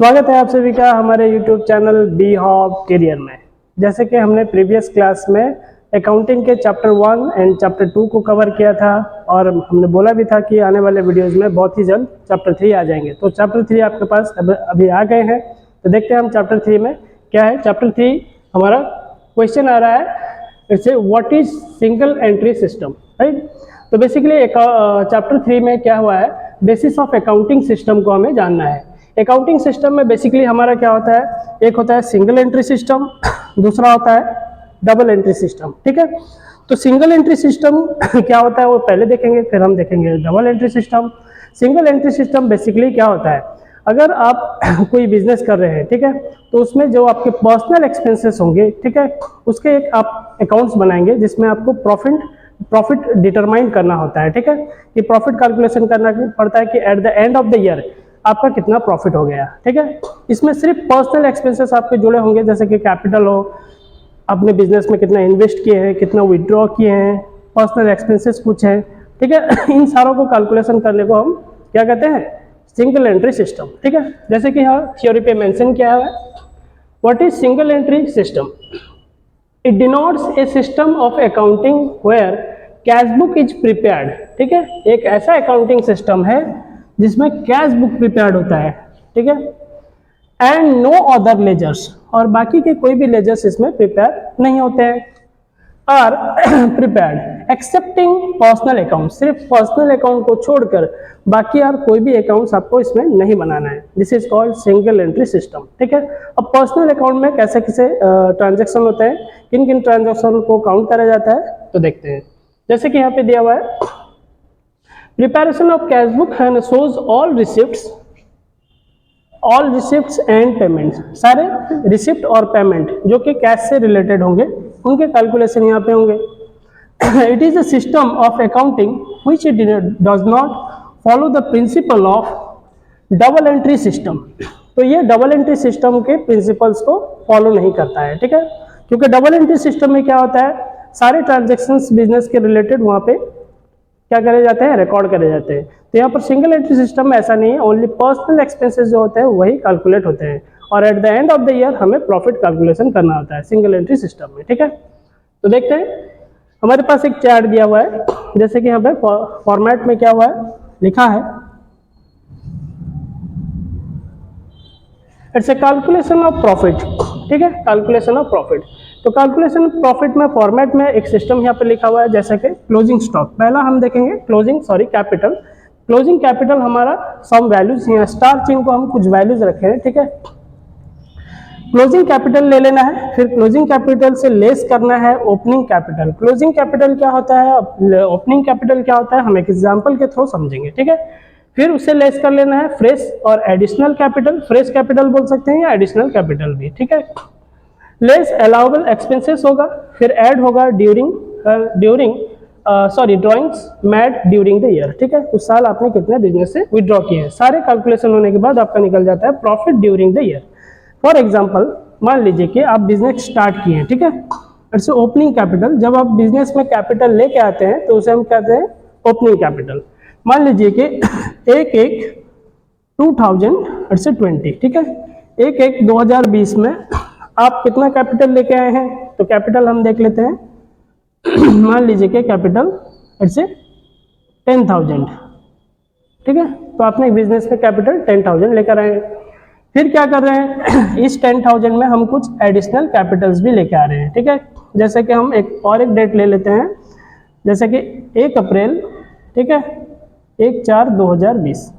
स्वागत है आप सभी का हमारे YouTube channel B Hob Career में। जैसे कि हमने प्रीवियस क्लास में अकाउंटिंग के चैप्टर 1 एंड चैप्टर 2 को कवर किया था और हमने बोला भी था कि आने वाले वीडियोस में बहुत ही जल्द चैप्टर 3 आ जाएंगे। तो चैप्टर 3 आपके पास अभी आ गए हैं। तो देखते हैं हम चैप्टर 3 में क्या है। चैप्टर 3 हमारा क्वेश्चन आ रहा है, जैसे what is single entry system, right. तो बेसिकली चैप्टर 3 में क्या हुआ है, बेसिस ऑफ अकाउंटिंग सिस्टम को हमें जानना है। अकाउंटिंग सिस्टम में बेसिकली हमारा क्या होता है, एक होता है सिंगल एंट्री सिस्टम, दूसरा होता है डबल एंट्री सिस्टम, ठीक है। तो सिंगल एंट्री सिस्टम क्या होता है वो पहले देखेंगे, फिर हम देखेंगे double entry system. Single entry system basically क्या होता है, अगर आप कोई बिजनेस कर रहे हैं, ठीक है, तो उसमें जो आपके पर्सनल एक्सपेंसेस होंगे, ठीक है, उसके एक आप अकाउंट्स बनाएंगे जिसमें आपको प्रॉफिट डिटरमाइन करना होता है, ठीक है। कि प्रॉफिट कैलकुलेशन करना पड़ता है कि at the end of the year आपका कितना प्रॉफिट हो गया, ठीक है। इसमें सिर्फ पर्सनल एक्सपेंसेस आपके जुड़े होंगे, जैसे कि कैपिटल हो, अपने बिजनेस में कितना इन्वेस्ट किए हैं, कितना विड्रॉ किए हैं, पर्सनल एक्सपेंसेस कुछ है, ठीक है। इन सारों को कैलकुलेशन करने को हम क्या कहते हैं, सिंगल एंट्री सिस्टम, ठीक है। जैसे कि यहाँ थ्योरी पे मेंशन किया है, what is single entry system. It denotes a system of accounting where cash book is prepared, ठीक है। एक ऐसा अकाउंटिंग सिस्टम है जिसमें कैश बुक प्रिपेयर्ड होता है, ठीक है, एंड नो अदर लेजर्स, और बाकी के कोई भी लेजर्स इसमें प्रिपेयर नहीं होते हैं, are prepared excepting personal account, सिर्फ पर्सनल अकाउंट को छोड़कर बाकी और कोई भी अकाउंट्स आपको इसमें नहीं बनाना है। This is called single entry system, ठीक है। अब पर्सनल अकाउंट में कैसे कैसे ट्रांजेक्शन होते हैं, किन किन ट्रांजेक्शन को काउंट करा जाता है, तो देखते हैं। जैसे कि यहाँ पे दिया हुआ है, preparation of cash book and shows all receipts and payments, सारे रिसिप्ट और पेमेंट जो कि कैश से रिलेटेड होंगे उनके कैलकुलेशन यहाँ पे होंगे। It is a system of accounting which does not follow the principle of double entry system. तो ये डबल एंट्री सिस्टम के प्रिंसिपल्स को फॉलो नहीं करता है, ठीक है। क्योंकि डबल एंट्री सिस्टम में क्या होता है, सारे ट्रांजेक्शन्स बिजनेस के रिलेटेड वहाँ पे क्या करे जाते हैं, रिकॉर्ड करे जाते हैं। तो यहाँ पर सिंगल एंट्री सिस्टम में ऐसा नहीं है, ओनली पर्सनल एक्सपेंसेस जो होते हैं वही कैलकुलेट होते हैं और at the end of the year हमें प्रॉफिट कैलकुलेशन करना होता है सिंगल एंट्री सिस्टम में, ठीक है। तो देखते हैं, हमारे पास एक चार्ट दिया हुआ है, जैसे कि यहाँ पे फॉर्मेट में क्या हुआ है, लिखा है it's a calculation of profit, ठीक है, कैलकुलेशन ऑफ प्रॉफिट। तो कैलकुलेशन ऑफ प्रॉफिट में फॉर्मेट में एक सिस्टम यहाँ पे लिखा हुआ है, जैसे कि क्लोजिंग स्टॉक। पहला हम देखेंगे कैपिटल। क्लोजिंग कैपिटल हमारा सम वैल्यूज, यहाँ स्टार चिन्ह को हम कुछ वैल्यूज रखे हैं, ठीक है। क्लोजिंग कैपिटल ले लेना है, फिर क्लोजिंग कैपिटल से लेस करना है ओपनिंग कैपिटल। क्लोजिंग कैपिटल क्या होता है, ओपनिंग कैपिटल क्या होता है, हम एक एग्जांपल के थ्रू समझेंगे, ठीक है। फिर उससे लेस कर लेना है फ्रेश और एडिशनल कैपिटल, फ्रेश कैपिटल बोल सकते हैं या एडिशनल कैपिटल भी, ठीक है। लेस अलाउबल एक्सपेंसेस होगा, फिर ऐड होगा drawings made during the year, ठीक है। उस साल आपने कितने बिजनेस से विड्रॉ किए हैं, सारे कैलकुलेशन होने के बाद आपका निकल जाता है profit during the year. For example, मान लीजिए कि आप बिजनेस स्टार्ट किए हैं, ठीक है। इट्स ओपनिंग कैपिटल, जब आप बिजनेस में कैपिटल लेके आते हैं तो उसे हम कहते हैं ओपनिंग कैपिटल। मान लीजिए कि एक 2020, ठीक है, एक 2020 में आप कितना कैपिटल लेके आए हैं, तो कैपिटल हम देख लेते हैं। मान लीजिए कि कैपिटल इट्स 10,000, ठीक है। तो आपने बिजनेस में कैपिटल 10,000 लेकर आए। फिर क्या कर रहे हैं, इस 10,000 में हम कुछ एडिशनल कैपिटल्स भी लेके आ रहे हैं, ठीक है। जैसे कि हम एक डेट ले लेते हैं, जैसे कि 1 अप्रैल, ठीक है, 1/4/2020,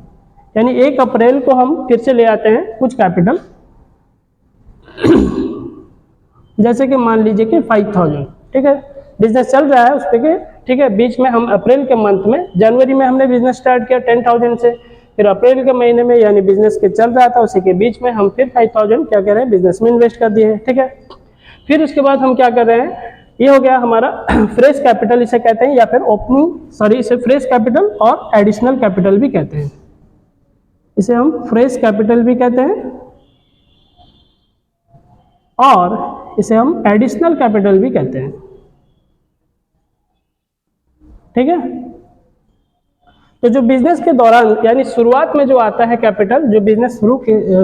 यानी 1 अप्रैल को हम फिर से ले आते हैं कुछ कैपिटल, जैसे कि मान लीजिए कि 5,000, ठीक है। बिजनेस चल रहा है उस पर, ठीक है। बीच में हम अप्रैल के मंथ में, जनवरी में हमने बिजनेस स्टार्ट किया 10,000 से, फिर अप्रैल के महीने में यानी बिजनेस के चल रहा था उसी के बीच में हम फिर 5,000 क्या कर रहे हैं, बिजनेस में इन्वेस्ट कर दिए हैं, ठीक है। फिर उसके बाद हम क्या कर रहे हैं, ये हो गया हमारा फ्रेश कैपिटल इसे कहते हैं, या फिर इसे फ्रेश कैपिटल और एडिशनल कैपिटल भी कहते हैं। इसे हम फ्रेश कैपिटल भी कहते हैं और इसे हम एडिशनल कैपिटल भी कहते हैं, ठीक है। तो जो बिजनेस के दौरान यानी शुरुआत में जो आता है कैपिटल, जो बिजनेस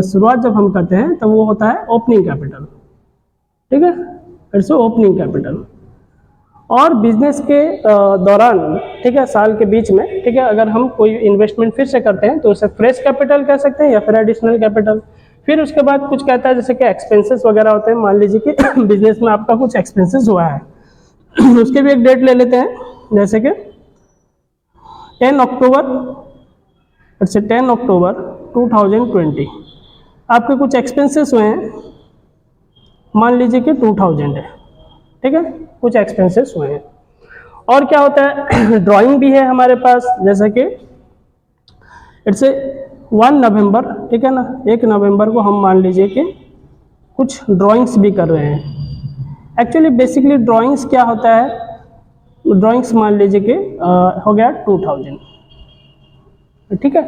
शुरुआत जब हम करते हैं तब वो होता है ओपनिंग कैपिटल, ठीक है, इट्स ओपनिंग कैपिटल। और बिजनेस के दौरान, ठीक है, साल के बीच में, ठीक है, अगर हम कोई इन्वेस्टमेंट फिर से करते हैं तो उसे फ्रेश कैपिटल कह सकते हैं या फिर एडिशनल कैपिटल। फिर उसके बाद कुछ कहता है जैसे कि एक्सपेंसेस वगैरह होते हैं, मान लीजिए कि बिजनेस में आपका कुछ एक्सपेंसेस हुआ है उसके भी एक डेट ले लेते हैं, जैसे कि 10 अक्टूबर, अच्छा 10 अक्टूबर 2020 आपके कुछ एक्सपेंसेस हुए हैं, मान लीजिए कि 2000 है, ठीक है, कुछ एक्सपेंसेस हुए हैं। और क्या होता है, ड्राइंग भी है हमारे पास, जैसे कि इट्स 1 नवंबर, ठीक है ना, 1 नवंबर को हम मान लीजिए कि कुछ ड्राइंग्स भी कर रहे हैं। एक्चुअली बेसिकली ड्राइंग्स क्या होता है, ड्राइंग्स मान लीजिए कि हो गया 2000, ठीक है।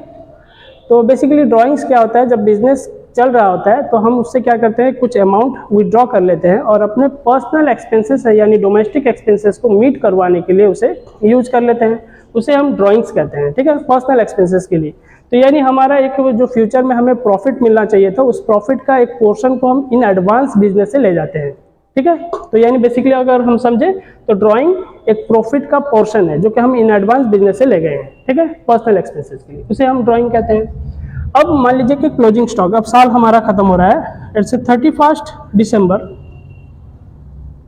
तो बेसिकली ड्राइंग्स क्या होता है, जब बिजनेस चल रहा होता है तो हम उससे क्या करते हैं, कुछ अमाउंट विड्रॉ कर लेते हैं और अपने पर्सनल एक्सपेंसेस है यानी डोमेस्टिक एक्सपेंसेस को मीट करवाने के लिए उसे यूज कर लेते हैं, उसे हम ड्राइंग्स कहते हैं, ठीक है, पर्सनल एक्सपेंसेस के लिए। तो यानी हमारा एक जो फ्यूचर में हमें प्रॉफिट मिलना चाहिए था, उस प्रॉफिट का एक पोर्शन को हम इन एडवांस बिजनेस से ले जाते हैं, ठीक है। तो यानी बेसिकली अगर हम समझे तो ड्राइंग एक प्रॉफिट का पोर्शन है जो कि हम इन एडवांस बिजनेस से ले गए हैं, ठीक है, पर्सनल एक्सपेंसेस के लिए, उसे हम ड्राइंग कहते हैं। अब मान लीजिए कि क्लोजिंग स्टॉक, अब साल हमारा खत्म हो रहा है, इट्स 31 दिसंबर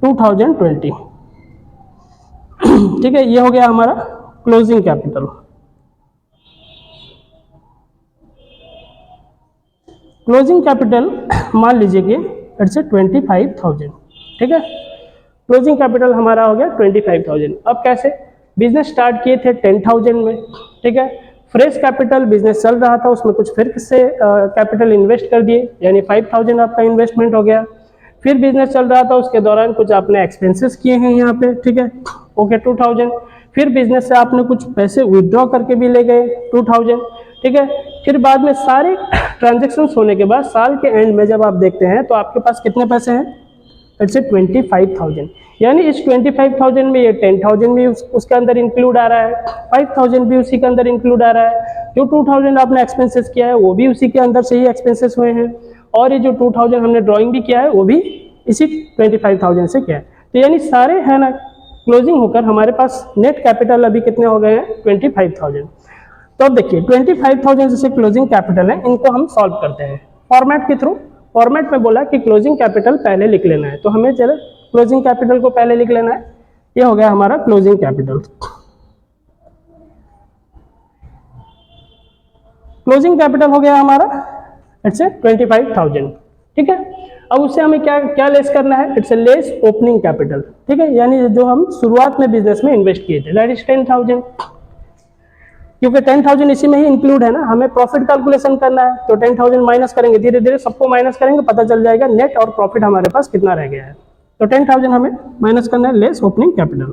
2020, ठीक है, ये हो गया हमारा क्लोजिंग कैपिटल। क्लोजिंग कैपिटल मान लीजिए कि इट्स 25,000, ठीक है, क्लोजिंग कैपिटल हमारा हो गया 25,000। अब कैसे, बिजनेस स्टार्ट किए थे 10,000 में, ठीक है, फ्रेश कैपिटल बिजनेस चल रहा था, उसमें कुछ फिर से कैपिटल इन्वेस्ट कर दिए, यानी 5,000 आपका इन्वेस्टमेंट हो गया। फिर बिजनेस चल रहा था, उसके दौरान कुछ आपने एक्सपेंसेस किए हैं यहाँ पे, ठीक है, ओके 2,000। फिर बिजनेस से आपने कुछ पैसे विड्रॉ करके भी ले गए 2,000, ठीक है। फिर बाद में सारे ट्रांजेक्शन होने के बाद साल के एंड में जब आप देखते हैं तो आपके पास कितने पैसे हैं, इट्स 25,000, यानी इस 25,000 में ये 10,000 भी उसके अंदर इंक्लूड आ रहा है, 5,000 भी उसी के अंदर इंक्लूड आ रहा है, जो 2,000 आपने एक्सपेंसेस किया है वो भी उसी के अंदर से ही एक्सपेंसेस हुए हैं, और ये जो 2,000 हमने ड्राइंग भी किया है वो भी इसी 25,000 से किया है। तो यानी सारे है ना क्लोजिंग होकर हमारे पास नेट कैपिटल अभी कितने हो गए हैं, 25,000। तो अब देखिए 25,000 जैसे क्लोजिंग कैपिटल है, इनको हम सॉल्व करते हैं फॉर्मेट के थ्रू। फॉर्मेट में बोला कि क्लोजिंग कैपिटल पहले लिख लेना है, तो हमें चलो क्लोजिंग कैपिटल को पहले लिख लेना है। ये हो गया हमारा क्लोजिंग कैपिटल। क्लोजिंग कैपिटल हो गया हमारा इट्स 25,000, ठीक है। अब उससे हमें क्या क्या लेस करना है, इट्स लेस ओपनिंग कैपिटल, ठीक है, यानी जो हम शुरुआत में बिजनेस में इन्वेस्ट किए थे, दैट इज 10,000, क्योंकि 10,000 इसी में ही इंक्लूड है ना, हमें प्रॉफिट कैलकुलेशन करना है, तो 10,000 माइनस करेंगे, धीरे धीरे सबको माइनस करेंगे, पता चल जाएगा नेट और प्रॉफिट हमारे पास कितना रह गया है। तो 10,000 हमें माइनस करना है, लेस ओपनिंग कैपिटल।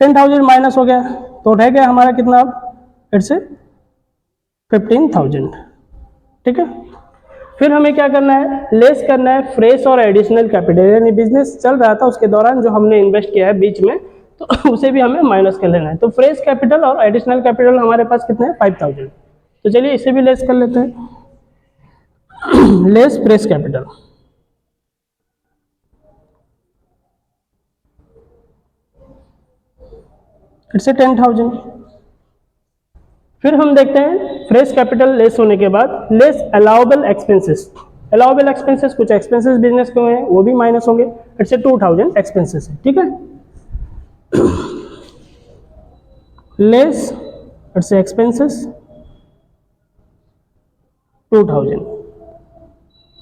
$10,000 माइनस हो गया तो रह गया हमारा कितना, अब इट्स 15,000, ठीक है। फिर हमें क्या करना है, लेस करना है फ्रेश और एडिशनल कैपिटल, यानी बिजनेस चल रहा था उसके दौरान जो हमने इन्वेस्ट किया है बीच में, तो उसे भी हमें माइनस कर लेना है। तो फ्रेश कैपिटल और एडिशनल कैपिटल हमारे पास कितने हैं, 5,000। तो चलिए इसे भी लेस कर लेते हैं, लेस फ्रेश कैपिटल, इट्स 10,000। फिर हम देखते हैं फ्रेश कैपिटल लेस होने के बाद less allowable expenses. Allowable expenses, कुछ एक्सपेंसेस बिजनेस के हुए हैं वो भी माइनस होंगे, इट्स 2,000 एक्सपेंसेस है, ठीक है। लेस इट्स एक्सपेंसेस 2,000,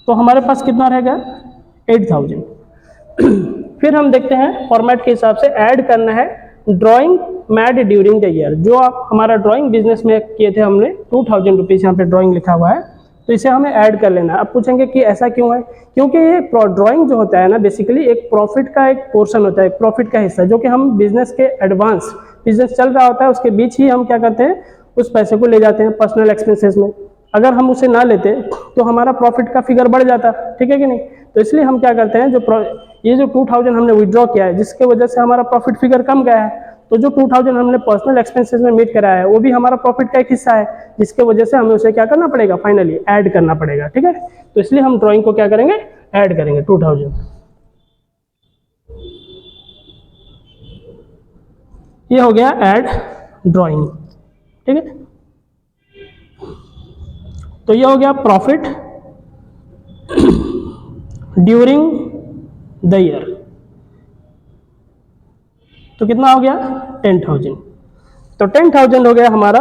तो हमारे पास कितना रहेगा 8,000। फिर हम देखते हैं फॉर्मेट के हिसाब से ऐड करना है drawing mad during the year, जो आप हमारा ड्राइंग बिजनेस में किए थे हमने 2,000 रुपीज़, यहाँ पे ड्राइंग लिखा हुआ है, तो इसे हमें ऐड कर लेना है। अब पूछेंगे कि ऐसा क्यों है, क्योंकि ये ड्राइंग जो होता है ना बेसिकली एक प्रॉफिट का एक पोर्शन होता है, एक प्रॉफिट का हिस्सा, जो कि हम बिजनेस के एडवांस, बिजनेस चल रहा होता है उसके बीच ही हम क्या करते हैं, उस पैसे को ले जाते हैं पर्सनल एक्सपेंसेस में। अगर हम उसे ना लेते तो हमारा प्रॉफिट का फिगर बढ़ जाता, ठीक है कि नहीं। तो इसलिए हम क्या करते हैं, जो ये जो 2000 हमने विड्रॉ किया है जिसके वजह से हमारा प्रॉफिट फिगर कम गया है, तो जो 2000 हमने पर्सनल एक्सपेंसेस में मीट कराया है वो भी हमारा प्रॉफिट का एक हिस्सा है, जिसके वजह से हमें उसे क्या करना पड़ेगा, फाइनली ऐड करना पड़ेगा। ठीक है, तो इसलिए हम ड्राइंग को क्या करेंगे, ऐड करेंगे 2000। ये हो गया ऐड ड्राइंग। ठीक है, तो ये हो गया प्रॉफिट ड्यूरिंग द ईयर। तो कितना हो गया, 10,000। तो 10,000 हो गया हमारा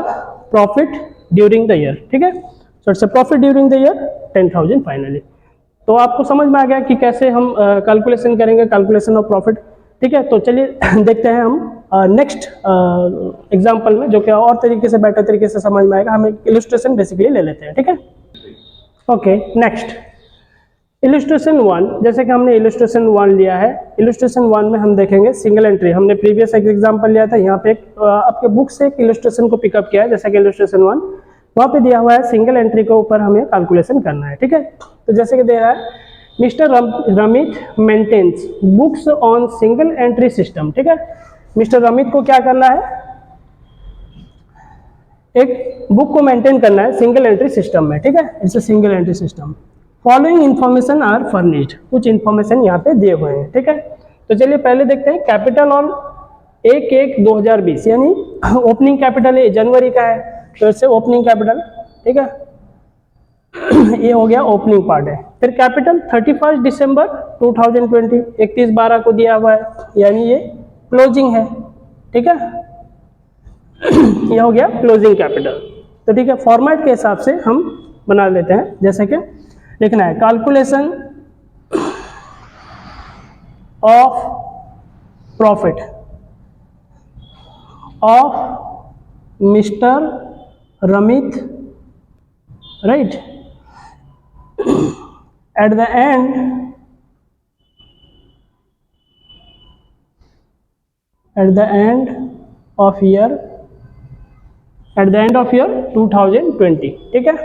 प्रॉफिट ड्यूरिंग द ईयर। ठीक है, so it's a profit during the year 10,000 finally. तो आपको समझ में आ गया कि कैसे हम कैलकुलेशन करेंगे, कैलकुलेशन ऑफ प्रॉफिट। ठीक है, तो चलिए देखते हैं हम नेक्स्ट एग्जांपल में, जो कि और तरीके से, बेटर तरीके से समझ में आएगा। हम एक इलस्ट्रेशन बेसिकली ले लेते हैं। ठीक है, ओके, नेक्स्ट इलस्ट्रेशन 1। जैसे कि हमने इलस्ट्रेशन 1 लिया है, इलस्ट्रेशन 1 में हम देखेंगे सिंगल एंट्री। हमने प्रीवियस एक एग्जांपल लिया था, यहाँ पे आपके बुक से एक इलस्ट्रेशन को पिकअप किया है, जैसे कि इलस्ट्रेशन 1 वहाँ पे दिया हुआ है सिंगल एंट्री के ऊपर हमें कैलकुलेशन करना है। ठीक है, तो जैसे कि दे रहा है mister Ramit maintains books on single entry system. ठीक है, मिस्टर रमित को क्या करना है, एक बुक को मेंटेन करना है सिंगल एंट्री सिस्टम में। ठीक है, it's a single entry system. Following information are furnished, कुछ इन्फॉर्मेशन यहाँ पे दिए हुए हैं। ठीक है, तो चलिए पहले देखते हैं कैपिटल ऑन 1/1/2020, यानी ओपनिंग कैपिटल ये जनवरी का है, तो इससे ओपनिंग कैपिटल। ठीक है, ये हो गया ओपनिंग पार्ट है। फिर कैपिटल 31 दिसंबर 2020 31/12 को दिया हुआ है, यानी ये क्लोजिंग है। ठीक है, ये हो गया क्लोजिंग कैपिटल। तो ठीक है, फॉर्मेट के हिसाब से हम बना लेते हैं। जैसे कि लिखना है calculation of profit of mister Ramit, right, at the end of year 2020। ठीक है,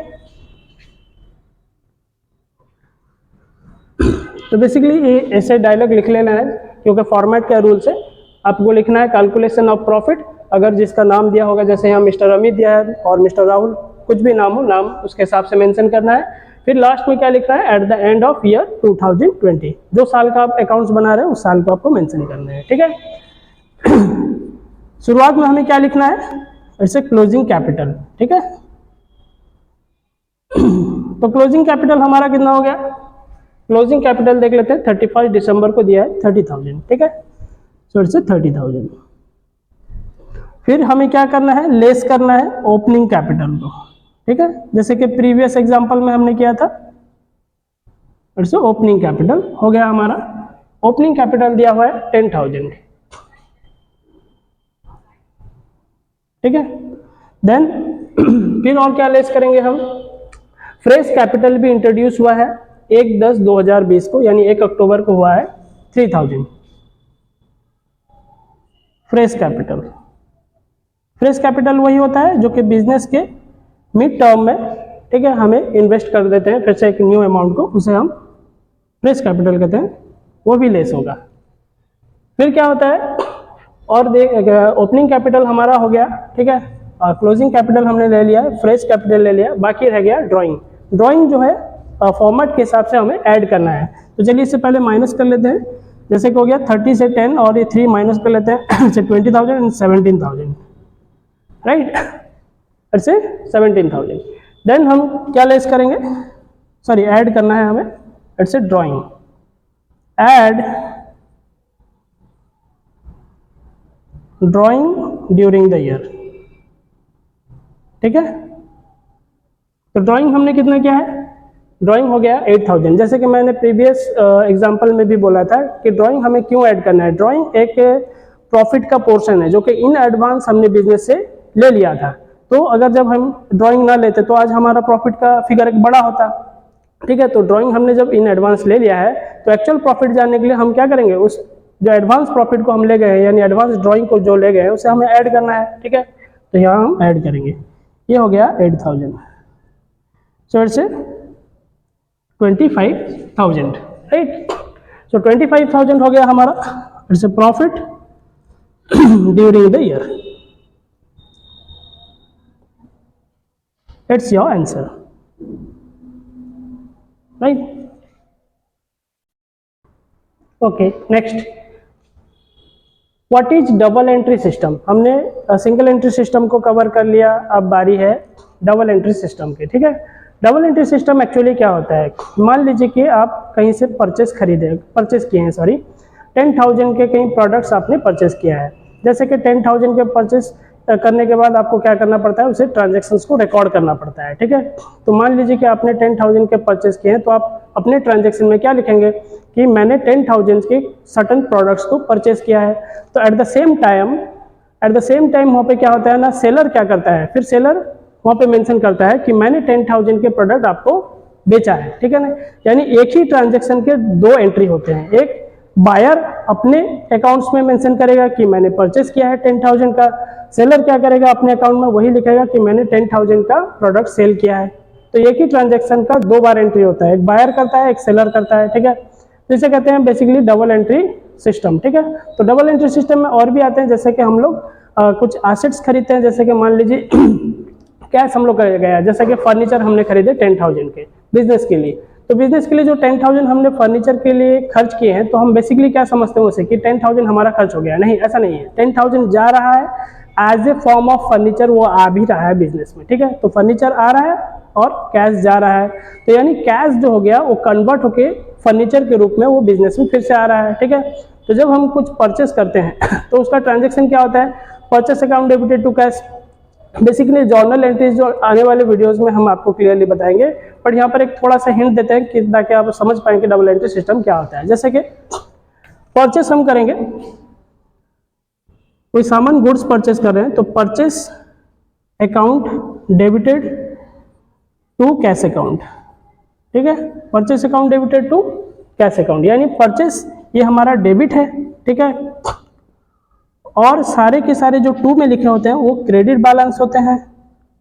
तो बेसिकली ये ऐसे डायलॉग लिख लेना है, क्योंकि फॉर्मेट के रूल से आपको लिखना है कैलकुलेशन ऑफ प्रॉफिट। अगर जिसका नाम दिया होगा, जैसे यहाँ मिस्टर अमित दिया है और मिस्टर राहुल, कुछ भी नाम हो, नाम उसके हिसाब से मेंशन करना है। फिर लास्ट में क्या लिख रहा है, at the end of year 2020, जो साल का आप अकाउंट्स बना रहे हैं उस साल को आपको मेंशन करना है। ठीक है, शुरुआत में हमें क्या लिखना है, इट्स ए क्लोजिंग कैपिटल। ठीक है, तो क्लोजिंग कैपिटल हमारा कितना हो गया, क्लोजिंग कैपिटल देख लेते हैं, 31 दिसंबर को दिया है 30,000। ठीक है, सो इट्स 30,000। फिर हमें क्या करना है, लेस करना है ओपनिंग कैपिटल को। ठीक है, जैसे कि प्रीवियस एग्जांपल में हमने किया था, इट्स ओपनिंग कैपिटल हो गया हमारा। ओपनिंग कैपिटल दिया हुआ है 10,000। ठीक है, देन फिर और क्या लेस करेंगे हम, फ्रेश कैपिटल भी इंट्रोड्यूस हुआ है 1/10/2020 को, यानी 1 अक्टूबर को हुआ है 3,000 फ्रेश कैपिटल। फ्रेश कैपिटल वही होता है जो कि बिजनेस के मिड टर्म में, ठीक है, हमें इन्वेस्ट कर देते हैं फिर से एक न्यू अमाउंट को, उसे हम फ्रेश कैपिटल कहते हैं, वो भी लेस होगा। फिर क्या होता है, और ओपनिंग कैपिटल हमारा हो गया। ठीक है, और क्लोजिंग कैपिटल हमने ले लिया, फ्रेश कैपिटल ले लिया, बाकी रह गया ड्राइंग। ड्राइंग जो है फॉर्मेट के हिसाब से हमें ऐड करना है। तो चलिए इससे पहले माइनस कर लेते हैं। जैसे कि हो गया 30 से 10 और ये 3 माइनस कर लेते हैं, 20,000 एंड 17,000, राइट, ऐसे 17,000। देन हम क्या लेस करेंगे, सॉरी ऐड करना है हमें, it's a drawing, add drawing during the year. ठीक है, तो ड्राइंग हमने कितना किया है, ड्राइंग हो गया 8,000। जैसे कि मैंने प्रीवियस एग्जांपल में भी बोला था कि ड्राइंग हमें क्यों ऐड करना है। ड्राइंग एक प्रॉफिट का पोर्शन है जो कि इन एडवांस हमने बिजनेस से ले लिया था। तो अगर जब हम ड्राइंग ना लेते तो आज हमारा प्रॉफिट का फिगर एक बड़ा होता। ठीक है, तो ड्राइंग हमने जब इन एडवांस ले लिया है तो एक्चुअल प्रॉफिट जानने के लिए हम क्या करेंगे, उस जो एडवांस प्रॉफिट को हम ले गए हैं, यानी एडवांस ड्राइंग को जो ले गए हैं उसे हमें ऐड करना है। ठीक है, तो यहाँ हम ऐड करेंगे, ये हो गया 8,000, सो इट्स 25,000, राइट। सो 25,000 हो गया हमारा, it's a profit during the year. It's your answer, right? Okay, next, what is double entry system? हमने सिंगल एंट्री सिस्टम को कवर कर लिया, अब बारी है डबल एंट्री सिस्टम की, ठीक है? डबल एंट्री सिस्टम एक्चुअली क्या होता है? मान लीजिए कि आप कहीं से परचेस किए हैं, 10,000 के कहीं प्रोडक्ट्स आपने परचेस किया है। जैसे कि 10,000 के परचेस करने के बाद आपको क्या करना पड़ता है, उसे ट्रांजैक्शंस को रिकॉर्ड करना पड़ता है, ठीक है? तो मान लीजिए कि आपने 10,000 के परचेस किए हैं, तो आप अपने ट्रांजैक्शन में क्या लिखेंगे कि मैंने 10,000 के सर्टन प्रोडक्ट्स को परचेस किया है। तो एट द सेम टाइम वहाँ पे क्या होता है ना, सेलर क्या करता है, फिर सेलर वहाँ पे मेंशन करता है कि मैंने 10,000 के प्रोडक्ट आपको बेचा है, ठीक है ना? यानी एक ही ट्रांजैक्शन के दो एंट्री होते हैं। एक बायर अपने अकाउंट्स में मेंशन करेगा कि मैंने परचेस किया है 10,000 का, सेलर क्या करेगा, अपने अकाउंट में वही लिखेगा कि मैंने 10,000 का प्रोडक्ट सेल किया है। तो एक ही ट्रांजैक्शन का दो बार एंट्री होता है, एक बायर करता है, एक सेलर करता है, ठीक है? तो इसे कहते हैं बेसिकली डबल एंट्री सिस्टम, ठीक है? तो डबल एंट्री सिस्टम में और भी आते हैं, जैसे कि हम लोग कुछ एसेट्स खरीदते हैं, जैसे कि मान लीजिए कैश हम लोग कर गया, जैसे कि फर्नीचर हमने खरीदे 10,000 के बिजनेस के लिए। तो बिजनेस के लिए जो 10,000 हमने फर्नीचर के लिए खर्च किए हैं, तो हम बेसिकली क्या समझते हैं उसे कि 10,000 हमारा खर्च हो गया। नहीं, ऐसा नहीं है। 10,000 जा रहा है as a form of furniture, वो आ भी रहा है बिजनेस में, ठीक है? तो फर्नीचर आ रहा है और कैश जा रहा है, तो यानी कैश जो हो गया वो कन्वर्ट होके फर्नीचर के रूप में वो बिजनेस में फिर से आ रहा है, ठीक है? तो जब हम कुछ परचेस करते हैं तो उसका ट्रांजेक्शन क्या होता है, purchase account debited to cash. Basically journal entries जो आने वाले वीडियोस में हम आपको क्लियरली बताएंगे, बट यहाँ पर एक थोड़ा सा हिंट देते हैं कि ताकि आप समझ पाएं कि डबल एंट्री सिस्टम क्या होता है। जैसे कि परचेस हम करेंगे, कोई सामान गुड्स परचेस कर रहे हैं, तो purchase account debited to cash account, ठीक है? Purchase account debited to cash account, यानी परचेस ये हमारा डेबिट है, ठीक है? और सारे के सारे जो टू में लिखे होते हैं वो क्रेडिट बैलेंस होते हैं,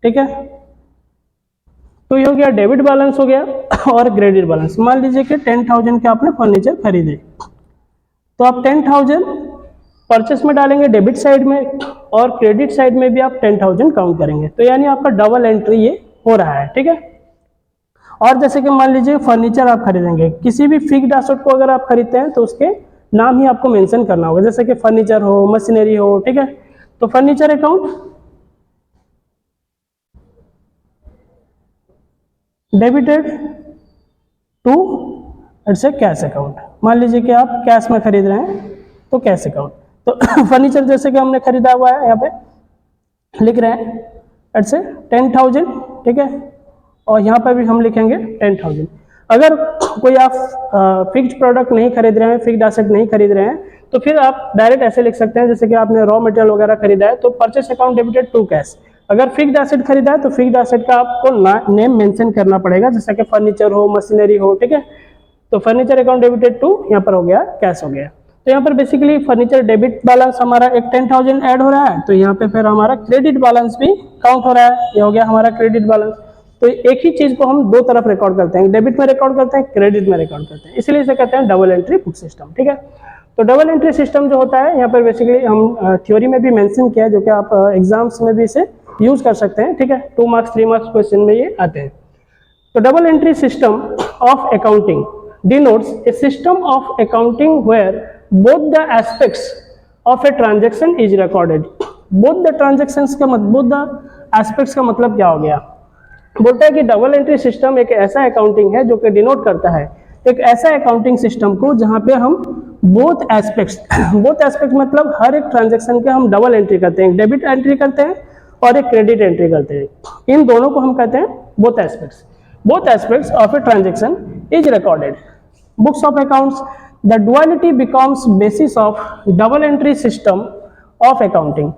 ठीक है? तो ये हो गया डेबिट बैलेंस हो गया और क्रेडिट बैलेंस। मान लीजिए कि 10,000 के आपने फर्नीचर खरीदे, तो आप 10,000 परचेस में डालेंगे डेबिट साइड में, और क्रेडिट साइड में भी आप 10,000 काउंट करेंगे, तो यानी आपका डबल एंट्री ये हो रहा है, ठीक है? और जैसे कि मान लीजिए फर्नीचर आप खरीदेंगे, किसी भी फिक्स्ड एसेट को अगर आप खरीदते हैं तो उसके नाम ही आपको मेंशन करना होगा, जैसे कि फर्नीचर हो, मशीनरी हो, ठीक है? तो furniture account debited to it's a cash account. मान लीजिए कि आप कैश में खरीद रहे हैं, तो कैश अकाउंट। तो फर्नीचर जैसे कि हमने खरीदा हुआ है, यहाँ पे लिख रहे हैं इट्स ए 10,000, ठीक है? और यहाँ पर भी हम लिखेंगे 10,000। अगर कोई आप फिक्स्ड प्रोडक्ट नहीं खरीद रहे हैं, फिक्स्ड एसेट नहीं खरीद रहे हैं, तो फिर आप डायरेक्ट ऐसे लिख सकते हैं, जैसे कि आपने रॉ मटेरियल वगैरह खरीदा है, तो purchase account debited to cash. अगर फिक्स्ड एसेट खरीदा है तो फिक्स्ड एसेट का आपको नेम मेंशन करना पड़ेगा, जैसे कि फर्नीचर हो, मशीनरी हो, ठीक है? तो फर्नीचर अकाउंट डेबिटेड टू यहाँ पर हो गया कैश हो गया। तो यहाँ पर बेसिकली फर्नीचर डेबिट बैलेंस हमारा एक 10,000 ऐड हो रहा है, तो यहाँ पे फिर हमारा क्रेडिट बैलेंस भी काउंट हो रहा है, ये हो गया हमारा क्रेडिट बैलेंस। तो एक ही चीज को हम दो तरफ रिकॉर्ड करते हैं, डेबिट में रिकॉर्ड करते हैं, क्रेडिट में रिकॉर्ड करते हैं, इसलिए इसे कहते हैं डबल एंट्री बुक सिस्टम, ठीक है? तो डबल एंट्री सिस्टम जो होता है, यहाँ पर बेसिकली हम थ्योरी में भी मेंशन किया है, जो कि आप एग्जाम्स में भी इसे यूज कर सकते हैं, ठीक है? 2 मार्क्स 3 मार्क्स क्वेश्चन में ये आते हैं। तो double entry system of accounting denotes a system of accounting where both the aspects of a transaction is recorded. both the transactions का both the aspects का मतलब क्या हो गया? बोलता है कि डबल एंट्री सिस्टम एक ऐसा अकाउंटिंग है जो कि डिनोट करता है एक ऐसा अकाउंटिंग सिस्टम को जहां पे हम बोथ एस्पेक्ट्स मतलब हर एक ट्रांजैक्शन के हम डबल एंट्री करते हैं, डेबिट एंट्री करते हैं और एक क्रेडिट एंट्री करते हैं। इन दोनों को हम कहते हैं both aspects of a transaction is recorded books of accounts. The duality becomes basis of double entry system of accounting.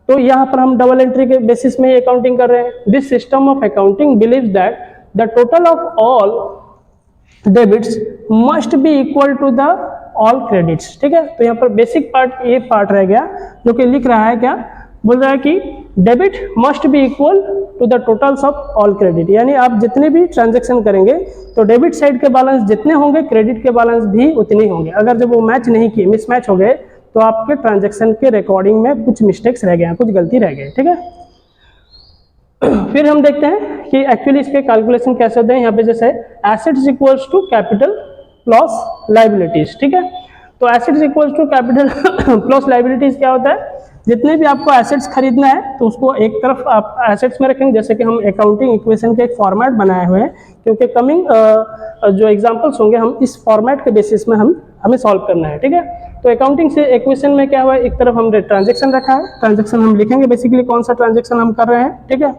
तो यहाँ पर हम डबल एंट्री के बेसिस में अकाउंटिंग कर रहे हैं। This system of accounting believes that the total of all debits must be equal to the all credits. ठीक है, तो यहाँ पर बेसिक पार्ट ये पार्ट रह गया जो कि लिख रहा है क्या, बोल रहा है कि debit must be equal to the totals of all credit, यानी आप जितने भी ट्रांजेक्शन करेंगे तो डेबिट साइड के बैलेंस जितने होंगे क्रेडिट के बैलेंस भी उतने ही होंगे। अगर जब वो मैच नहीं किए, मिसमैच हो गए, तो आपके ट्रांजेक्शन के रिकॉर्डिंग में कुछ मिस्टेक्स रह गए हैं, कुछ गलती रह गए, ठीक है। फिर हम देखते हैं कि एक्चुअली इसके कैलकुलेशन कैसे होते हैं। यहाँ पे जैसे assets equals to capital plus liabilities, ठीक है। तो assets equals to capital plus liabilities क्या होता है, जितने भी आपको एसेट्स खरीदना है तो उसको एक तरफ आप एसेट्स में रखेंगे, जैसे कि हम अकाउंटिंग इक्वेशन के एक फॉर्मेट बनाए हुए हैं, क्योंकि कमिंग जो एग्जांपल्स होंगे हम इस फॉर्मेट के बेसिस में हमें सॉल्व करना है, ठीक है। तो अकाउंटिंग से इक्वेशन में क्या हुआ है, एक तरफ हमने ट्रांजेक्शन रखा है, ट्रांजेक्शन हम लिखेंगे बेसिकली कौन सा ट्रांजेक्शन हम कर रहे हैं, ठीक है।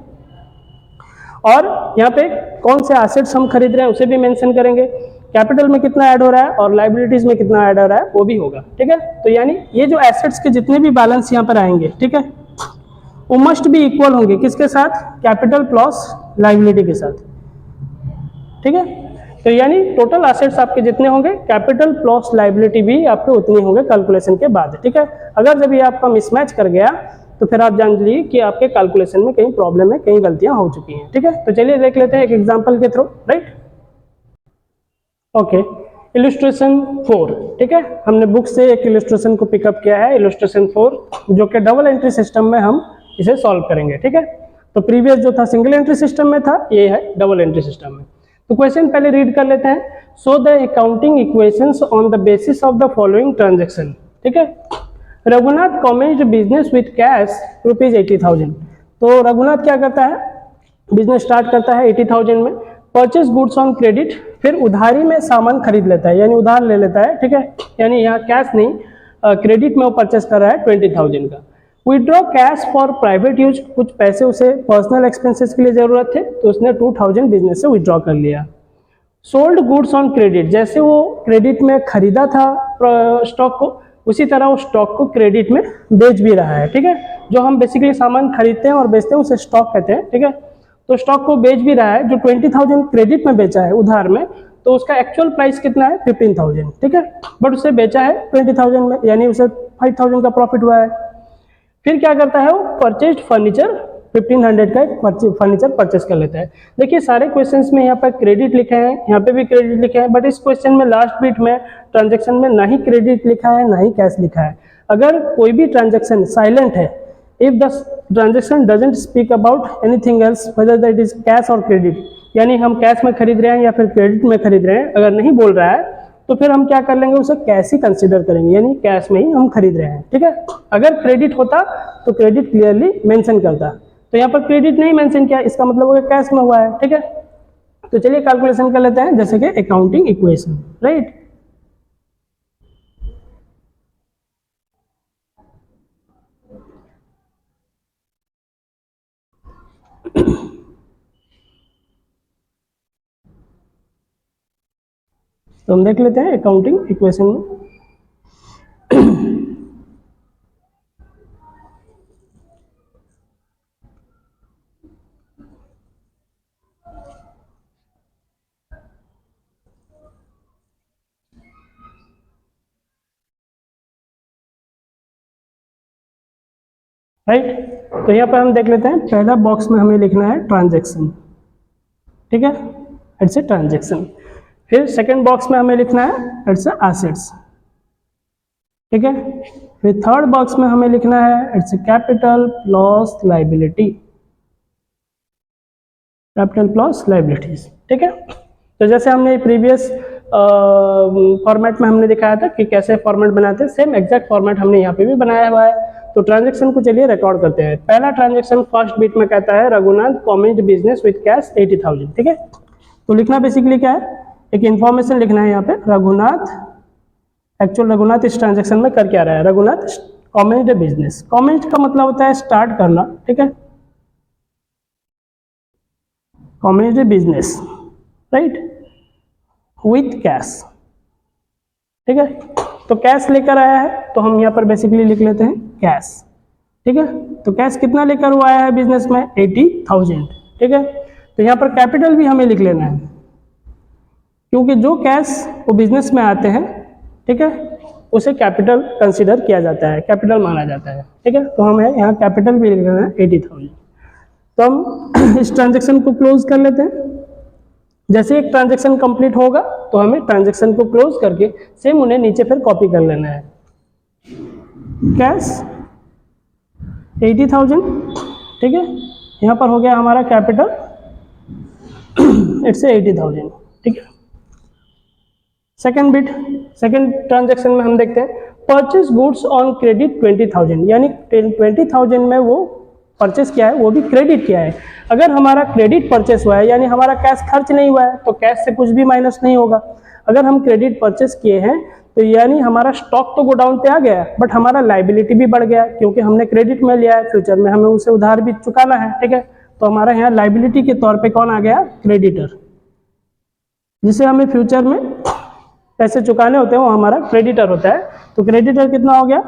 और यहाँ पे कौन से एसेट्स हम खरीद रहे हैं उसे भी मेंशन करेंगे, कैपिटल में कितना ऐड हो रहा है और लाइबिलिटीज में कितना ऐड हो रहा है वो भी होगा, ठीक है। तो यानी ये जो एसेट्स के जितने भी बैलेंस यहाँ पर आएंगे, ठीक है, वो मस्ट भी इक्वल होंगे, किसके साथ, कैपिटल प्लस लाइबिलिटी के साथ, ठीक है। तो यानी टोटल एसेट्स आपके जितने होंगे कैपिटल प्लस लाइबिलिटी भी आपके उतने होंगे कैलकुलेशन के बाद, ठीक है। अगर जब ये आपका मिसमैच कर गया तो फिर आप जान लीजिए कि आपके कैलकुलेशन में कहीं प्रॉब्लम है, कहीं गलतियां हो चुकी हैं, ठीक है। तो चलिए देख लेते हैं एक एग्जांपल के थ्रू, राइट। ओके, इलस्ट्रेशन 4, ठीक है। हमने बुक से एक इलस्ट्रेशन को पिकअप किया है, इलस्ट्रेशन 4, जो कि डबल एंट्री सिस्टम में हम इसे सॉल्व करेंगे, ठीक है। तो प्रीवियस जो था सिंगल एंट्री सिस्टम में था, ये है डबल एंट्री सिस्टम में। तो क्वेश्चन पहले रीड कर लेते हैं। So the accounting equations on the basis of the following transaction, ठीक है। Raghunath commenced business with cash ₹80,000। तो रघुनाथ क्या करता है, बिजनेस स्टार्ट करता है 80,000 में, परचेज गुड्स ऑन क्रेडिट, फिर उधारी में सामान खरीद लेता है, यानी उधार ले लेता है, ठीक है। यानी यहाँ कैश नहीं, क्रेडिट में वो परचेज कर रहा है 20,000 का। Withdraw cash for private use, कुछ पैसे उसे पर्सनल एक्सपेंसेस के लिए जरूरत थे तो उसने 2,000 बिजनेस से विड्रॉ कर लिया। सोल्ड गुड्स ऑन क्रेडिट, जैसे वो क्रेडिट में खरीदा था स्टॉक को, उसी तरह वो स्टॉक को क्रेडिट में बेच भी रहा है, ठीक है। जो हम बेसिकली सामान खरीदते हैं और बेचते हैं उसे स्टॉक कहते हैं, ठीक है। तो स्टॉक को बेच भी रहा है, जो 20,000 क्रेडिट में बेचा है उधार में, तो उसका एक्चुअल प्राइस कितना है 15,000, ठीक है। बट उसे बेचा है 20,000 में, यानी उसे 5,000 का प्रॉफिट हुआ है। फिर क्या करता है वो, परचेज फर्नीचर 1500 का एक फर्नीचर परचेस कर लेता है। देखिए सारे क्वेश्चंस में यहाँ पर क्रेडिट लिखे हैं, यहाँ पे भी क्रेडिट लिखे हैं, बट इस क्वेश्चन में लास्ट बिट में ट्रांजैक्शन में ना ही क्रेडिट लिखा है ना ही कैश लिखा है। अगर कोई भी ट्रांजैक्शन साइलेंट है, if the transaction doesn't speak about anything else whether that is cash और क्रेडिट, यानी हम कैश में खरीद रहे हैं या फिर क्रेडिट में खरीद रहे हैं, अगर नहीं बोल रहा है तो फिर हम क्या कर लेंगे, उसे कैश ही कंसीडर करेंगे, यानी कैश में ही हम खरीद रहे हैं, ठीक है। अगर क्रेडिट होता तो क्रेडिट क्लियरली मेंशन करता, तो यहाँ पर क्रेडिट नहीं मेंशन किया, इसका मतलब वो कैश में हुआ है, ठीक है। तो चलिए कैलकुलेशन कर लेते हैं, जैसे कि अकाउंटिंग इक्वेशन, राइट। तो हम देख लेते हैं अकाउंटिंग इक्वेशन में। राइट, तो यहाँ पर हम देख लेते हैं, पहला बॉक्स में हमें लिखना है ट्रांजैक्शन, ठीक है, इट्स ए ट्रांजैक्शन। फिर सेकंड बॉक्स में हमें लिखना है इट्स एसेट्स, ठीक है। फिर थर्ड बॉक्स में हमें लिखना है it's capital plus liability, capital plus liabilities, ठीक है। तो जैसे हमने प्रीवियस फॉर्मेट में हमने दिखाया था कि कैसे फॉर्मेट बनाते हैं, सेम एग्जैक्ट फॉर्मेट हमने यहाँ पे भी बनाया हुआ है। तो ट्रांजैक्शन को चलिए रिकॉर्ड करते हैं। पहला ट्रांजैक्शन फर्स्ट बीट में कहता है Raghunath commenced business with cash 80,000, ठीक है। तो लिखना बेसिकली क्या है, एक इन्फॉर्मेशन लिखना है यहाँ पे, रघुनाथ, एक्चुअल रघुनाथ इस ट्रांजैक्शन में कर क्या रहा है, रघुनाथ कॉमेंस्ड बिजनेस। कॉमेंस्ड का मतलब होता है स्टार्ट करना, ठीक है, कॉमेंस्ड बिजनेस, राइट, विथ कैश, ठीक है। तो कैश लेकर आया है तो हम यहाँ पर बेसिकली लिख लेते हैं कैश, ठीक है। तो कैश कितना लेकर हुआ है बिजनेस में, 80,000, ठीक है। तो यहाँ पर कैपिटल भी हमें लिख लेना है, क्योंकि जो कैश वो बिजनेस में आते हैं, ठीक है, उसे कैपिटल कंसिडर किया जाता है, कैपिटल माना जाता है। ठीक है, तो हमें यहाँ कैपिटल भी लिख लेना है 80,000। तो हम इस ट्रांजेक्शन को क्लोज कर लेते हैं। जैसे एक ट्रांजेक्शन कंप्लीट होगा तो हमें ट्रांजेक्शन को क्लोज करके सेम उन्हें नीचे फिर कॉपी कर लेना है। कैश 80,000, ठीक है, यहाँ पर हो गया हमारा कैपिटल, इट्स 80,000। ठीक है, सेकेंड बिट, सेकेंड ट्रांजेक्शन में हम देखते हैं परचेज गुड्स ऑन क्रेडिट 20,000, यानी 20,000 में वो परचेस किया है, वो भी क्रेडिट किया है। अगर हमारा क्रेडिट परचेस हुआ है यानी हमारा कैश खर्च नहीं हुआ है तो कैश से कुछ भी माइनस नहीं होगा। अगर हम क्रेडिट परचेस किए हैं तो यानी हमारा स्टॉक तो गोडाउन पे आ गया बट हमारा लाइबिलिटी भी बढ़ गया क्योंकि हमने क्रेडिट में लिया है, फ्यूचर में हमें उसे उधार भी चुकाना है। ठीक है, तो हमारा यहाँ लाइबिलिटी के तौर पे कौन आ गया, क्रेडिटर, जिसे हमें फ्यूचर में पैसे चुकाने होते हैं वो हमारा क्रेडिटर होता है। तो क्रेडिटर कितना हो गया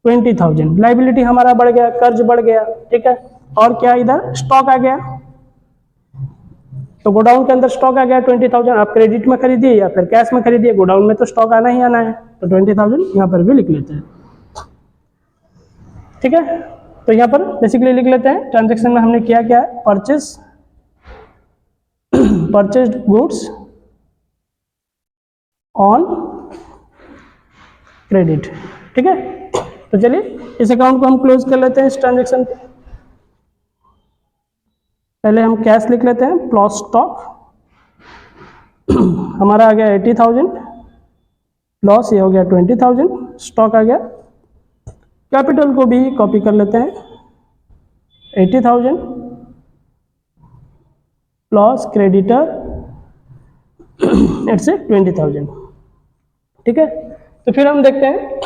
20,000, लाइबिलिटी हमारा बढ़ गया, कर्ज बढ़ गया। ठीक है, और क्या इधर स्टॉक आ गया, तो गोडाउन के अंदर स्टॉक आ गया 20,000। आप क्रेडिट में खरीदिए या फिर कैश में खरीदिए, गोडाउन में तो स्टॉक आना ही आना है, तो 20,000 यहाँ पर भी लिख लेते हैं। ठीक है, तो यहाँ पर बेसिकली लिख लेते हैं ट्रांजेक्शन में हमने किया क्या है, परचेज गुड्स ऑन क्रेडिट। ठीक है, तो चलिए इस अकाउंट को हम क्लोज कर लेते हैं। इस ट्रांजेक्शन को पहले हम कैश लिख लेते हैं प्लस स्टॉक, हमारा आ गया 80,000, लॉस ये हो गया 20,000, स्टॉक आ गया। कैपिटल को भी कॉपी कर लेते हैं 80,000 प्लस क्रेडिटर इट्स 20,000। ठीक है, तो फिर हम देखते हैं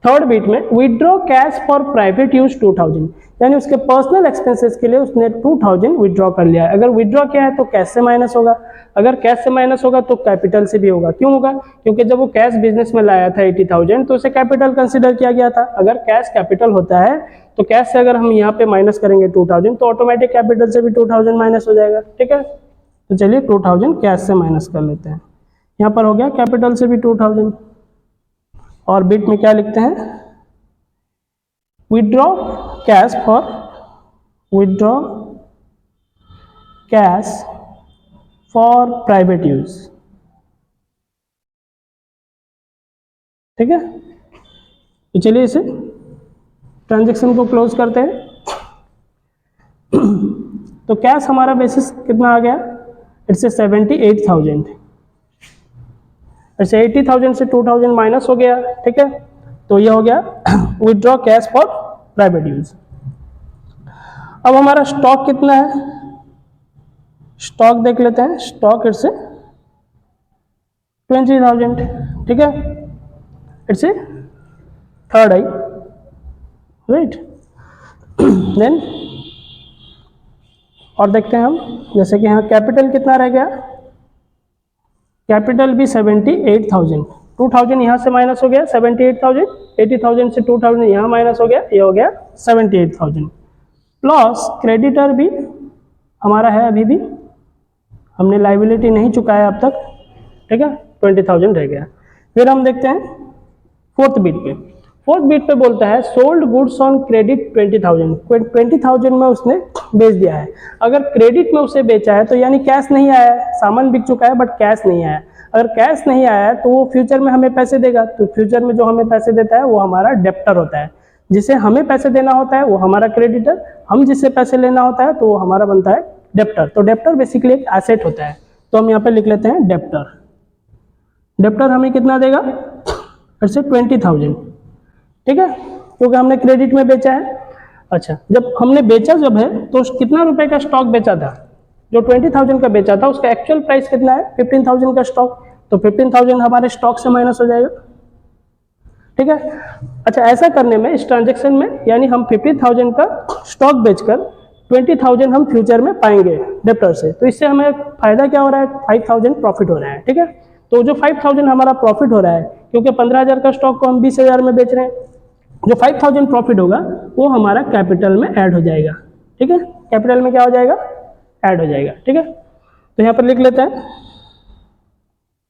थर्ड बीट में withdraw cash for private use 2,000, यानी उसके पर्सनल एक्सपेंसेस के लिए उसने 2,000 विड्रॉ कर लिया है। अगर विड्रॉ किया है तो कैश से माइनस होगा, अगर कैश से माइनस होगा तो कैपिटल से भी होगा। क्यों होगा, क्योंकि जब वो कैश बिजनेस में लाया था 80,000 तो उसे कैपिटल कंसिडर किया गया था। अगर कैश कैपिटल होता है तो कैश से अगर हम यहाँ पे माइनस करेंगे 2,000 तो ऑटोमेटिक कैपिटल से भी 2,000 माइनस हो जाएगा। ठीक है, तो चलिए 2,000 कैश से माइनस कर लेते हैं। यहाँ पर हो गया कैपिटल से भी 2,000, और बिट में क्या लिखते हैं, withdraw cash for private use. ठीक है, तो चलिए इसे ट्रांजेक्शन को क्लोज करते हैं। तो कैश हमारा बेसिस कितना आ गया, इट्स 78,000, ऐसे 80,000 से 2,000 माइनस हो गया। ठीक है, तो ये हो गया withdraw cash for private use. अब हमारा स्टॉक कितना है, स्टॉक देख लेते हैं, स्टॉक इट्स 20,000। ठीक है, it's third I, right. Then और देखते हैं हम, जैसे कि यहाँ कैपिटल कितना रह गया, कैपिटल भी 78,000, 2,000 यहाँ से माइनस हो गया 78,000, 80,000 से 2,000 यहाँ माइनस हो गया, ये हो गया 78,000, प्लस क्रेडिटर भी हमारा है, अभी भी हमने लाइबिलिटी नहीं चुकाया अब तक। ठीक है, 20,000 रह गया। फिर हम देखते हैं फोर्थ बीट पे। फोर्थ बीट पे बोलता है सोल्ड गुड्स ऑन क्रेडिट 20,000, 20,000 में उसने बेच दिया है। अगर क्रेडिट में उसे बेचा है तो यानी कैश नहीं आया है, सामान बिक चुका है बट कैश नहीं आया है। अगर कैश नहीं आया है तो वो फ्यूचर में हमें पैसे देगा, तो फ्यूचर में जो हमें पैसे देता है वो हमारा डेप्टर होता है। जिसे हमें पैसे देना होता है वो हमारा क्रेडिटर, हम जिससे पैसे लेना होता है तो वो हमारा बनता है डेप्टर। तो डेप्टर बेसिकली एक एसेट होता है, तो हम यहाँ पे लिख लेते हैं डेप्टर। डेप्टर हमें कितना देगा, फिर से 20,000। ठीक है, क्योंकि हमने क्रेडिट में बेचा है। अच्छा, जब हमने बेचा जब है तो कितना रुपए का स्टॉक बेचा था, जो 20,000 का बेचा था उसका एक्चुअल प्राइस कितना है 15,000 का स्टॉक, तो 15,000 हमारे स्टॉक से माइनस हो जाएगा। ठीक है, अच्छा ऐसा करने में इस ट्रांजेक्शन में यानी हम 50,000 का स्टॉक बेचकर 20,000 हम फ्यूचर में पाएंगे डेप्टर से, तो इससे हमें फायदा क्या हो रहा है, 5,000 प्रॉफिट हो रहा है। ठीक है, तो जो 5,000 हमारा प्रॉफिट हो रहा है, क्योंकि 15,000 का स्टॉक को हम 20,000 में बेच रहे हैं, जो 5,000 प्रॉफिट होगा वो हमारा कैपिटल में ऐड हो जाएगा। ठीक है, कैपिटल में क्या हो जाएगा, ऐड हो जाएगा। ठीक है, तो यहाँ पर लिख लेते हैं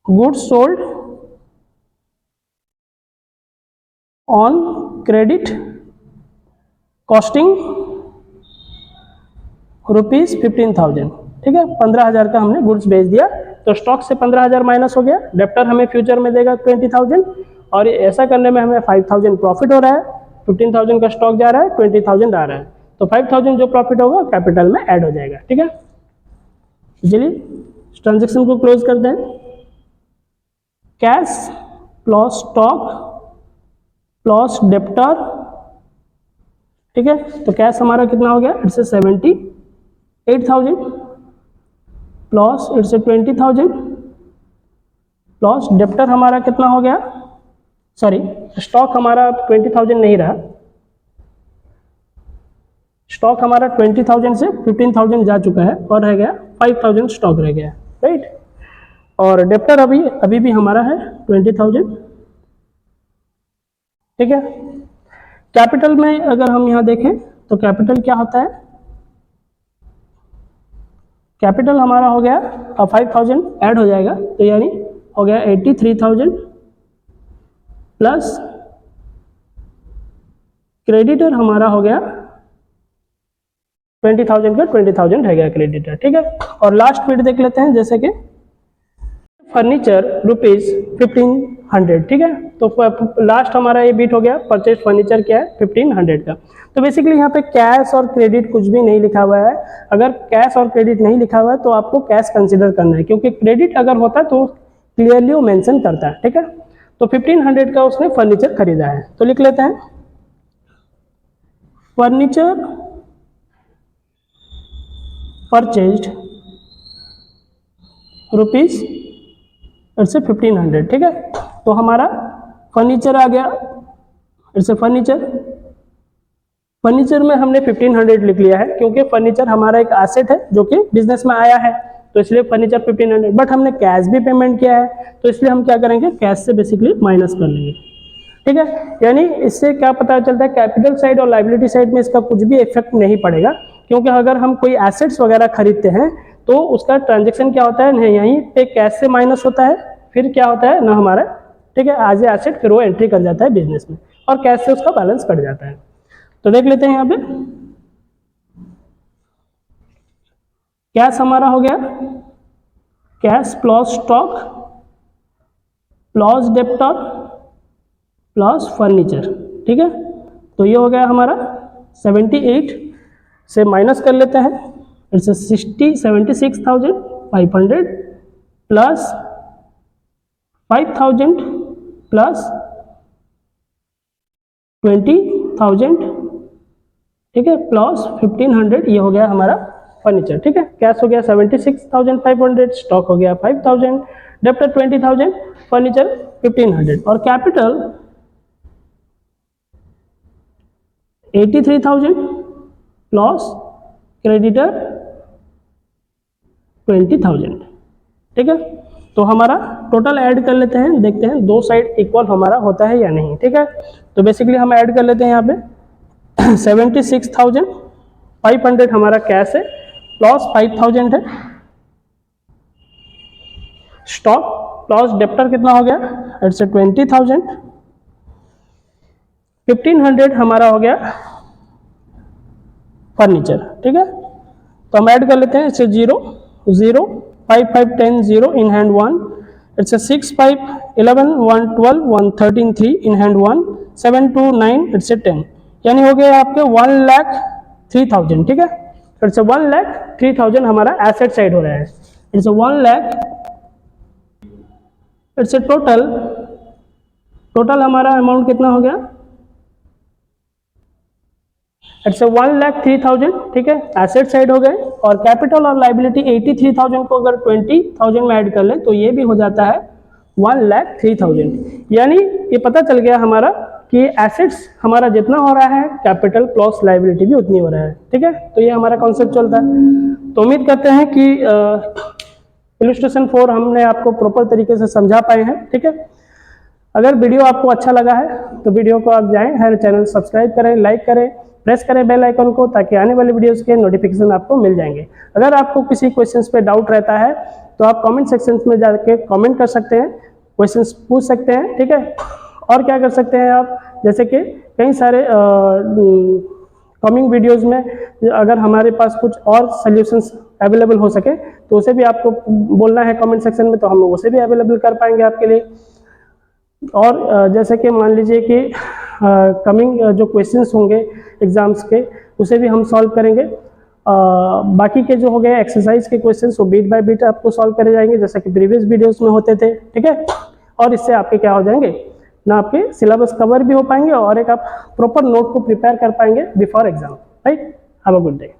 goods sold on credit costing ₹15,000, ठीक है। 15,000 का हमने गुड्स बेच दिया, तो स्टॉक से 15,000 माइनस हो गया। डेप्टर हमें फ्यूचर में देगा 20,000, और ऐसा करने में हमें 5,000 प्रॉफिट हो रहा है। 15,000 का स्टॉक जा रहा है, 20,000 आ रहा है, तो 5,000 जो प्रॉफिट होगा कैपिटल में ऐड हो जाएगा, ठीक है। चलिए ट्रांजेक्शन को क्लोज करते हैं। Cash plus stock plus debtor, ठीक है। तो कैश हमारा कितना हो गया, it's 78,000 plus it's 20,000 plus debtor हमारा कितना हो गया, सॉरी स्टॉक हमारा 20,000 नहीं रहा, स्टॉक हमारा 20,000 से 15,000 जा चुका है और रह गया 5,000 स्टॉक रह गया, राइट। और डेप्टर अभी भी हमारा है 20,000, ठीक है। कैपिटल में अगर हम यहाँ देखें तो कैपिटल क्या होता है, कैपिटल हमारा हो गया, अब 5,000 ऐड हो जाएगा, तो यानी हो गया 83,000 प्लस क्रेडिटर हमारा हो गया 20,000 का 20,000 रह गया क्रेडिटर, ठीक है। और लास्ट बिट देख लेते हैं, जैसे कि फर्नीचर ₹1500, ठीक है। तो लास्ट हमारा ये बीट हो गया, परचेज फर्नीचर क्या है 1500 का। तो बेसिकली यहाँ पे कैश और क्रेडिट कुछ भी नहीं लिखा हुआ है। अगर कैश और क्रेडिट नहीं लिखा हुआ है तो आपको कैश कंसिडर करना है, क्योंकि क्रेडिट अगर होता तो क्लियरली वो मेंशन करता है, ठीक है। तो 1500 का उसने फर्नीचर खरीदा है, तो लिख लेते हैं फर्नीचर परचेज्ड ₹1500, ठीक है। तो हमारा फर्नीचर आ गया, इट्स फर्नीचर में हमने 1500 लिख लिया है, क्योंकि फर्नीचर हमारा एक एसेट है जो कि बिजनेस में आया है, तो इसलिए फर्नीचर 1500। बट हमने कैश भी पेमेंट किया है, तो इसलिए हम क्या करेंगे, कैश से बेसिकली माइनस कर लेंगे, ठीक है। यानी इससे क्या पता चलता है, कैपिटल साइड और लाइबिलिटी साइड में इसका कुछ भी इफेक्ट नहीं पड़ेगा, क्योंकि अगर हम कोई एसेट्स वगैरह खरीदते हैं तो उसका ट्रांजेक्शन क्या होता है, नहीं यहीं पे कैश से माइनस होता है, फिर क्या होता है ना हमारा, ठीक है, एज ए एसेट फिर वो एंट्री कर जाता है बिजनेस में, और कैश से उसका बैलेंस कट जाता है। तो देख लेते हैं यहाँ पे कैश हमारा हो गया, cash plus stock plus debtor plus furniture, ठीक है। तो ये हो गया हमारा 78 से माइनस कर लेते हैं, इट्स 76,500 प्लस 5,000 प्लस 20,000, ठीक है, प्लस 1500, ये हो गया हमारा फर्नीचर, ठीक है। कैश हो गया 76,500, स्टॉक हो गया 5,000, डेप्टर 20,000, फर्नीचर 1500, और कैपिटल 83,000 प्लस क्रेडिटर 20,000, ठीक है। तो हमारा टोटल ऐड कर लेते हैं, देखते हैं दो साइड इक्वल हमारा होता है या नहीं, ठीक है। तो बेसिकली हम ऐड कर लेते हैं यहाँ पे 76,500 हमारा कैश है, प्लस 5,000 है स्टॉक, प्लस डेप्टर कितना हो गया, इट्स 20,000, 1500 हमारा हो गया फर्नीचर, ठीक है। तो हम ऐड कर लेते हैं, it's 0 0 5 5 10 0 in hand 1, it's 6 5 11 1 12 1 13 3 in hand 1 7 2 9, it's 10, यानी हो गया आपके 1,03,000, ठीक है। इट्स 1,03,000 हमारा एसेट साइड हो रहा है, इट्स 1 लाख, इट्स टोटल हमारा अमाउंट कितना हो गया, इट्स 1,03,000, ठीक है, एसेट साइड हो गए। और कैपिटल और लाइबिलिटी 83,000 को अगर 20,000 में ऐड कर ले तो ये भी हो जाता है 1,03,000, यानी ये पता चल गया हमारा कि एसेट्स हमारा जितना हो रहा है कैपिटल प्लस लाइबिलिटी भी उतनी हो रहा है, ठीक है। तो ये हमारा कॉन्सेप्ट चलता है। तो उम्मीद करते हैं कि इलस्ट्रेशन 4 हमने आपको प्रॉपर तरीके से समझा पाए हैं, ठीक है। अगर वीडियो आपको अच्छा लगा है तो वीडियो को आप जाएं, हर चैनल सब्सक्राइब करें, लाइक करें, प्रेस करें बेल आइकन को, ताकि आने वाली वीडियोस के नोटिफिकेशन आपको मिल जाएंगे। अगर आपको किसी क्वेश्चंस पे डाउट रहता है तो आप कमेंट सेक्शन में जाके कमेंट कर सकते हैं, क्वेश्चंस पूछ सकते हैं, ठीक है। और क्या कर सकते हैं आप, जैसे कि कई सारे कमिंग वीडियोस में अगर हमारे पास कुछ और सॉल्यूशंस अवेलेबल हो सके तो उसे भी आपको बोलना है कमेंट सेक्शन में, तो हम उसे भी अवेलेबल कर पाएंगे आपके लिए। और जैसे कि मान लीजिए कि कमिंग जो क्वेश्चंस होंगे एग्जाम्स के उसे भी हम सॉल्व करेंगे। बाकी के जो हो गए एक्सरसाइज के क्वेश्चंस वो बीट बाय बीट आपको सॉल्व करे जाएंगे जैसे कि प्रीवियस वीडियोस में होते थे, ठीक है। और इससे आपके क्या हो जाएंगे ना, आपके सिलेबस कवर भी हो पाएंगे और एक आप प्रॉपर नोट को प्रिपेयर कर पाएंगे before exam, right. Have a good day.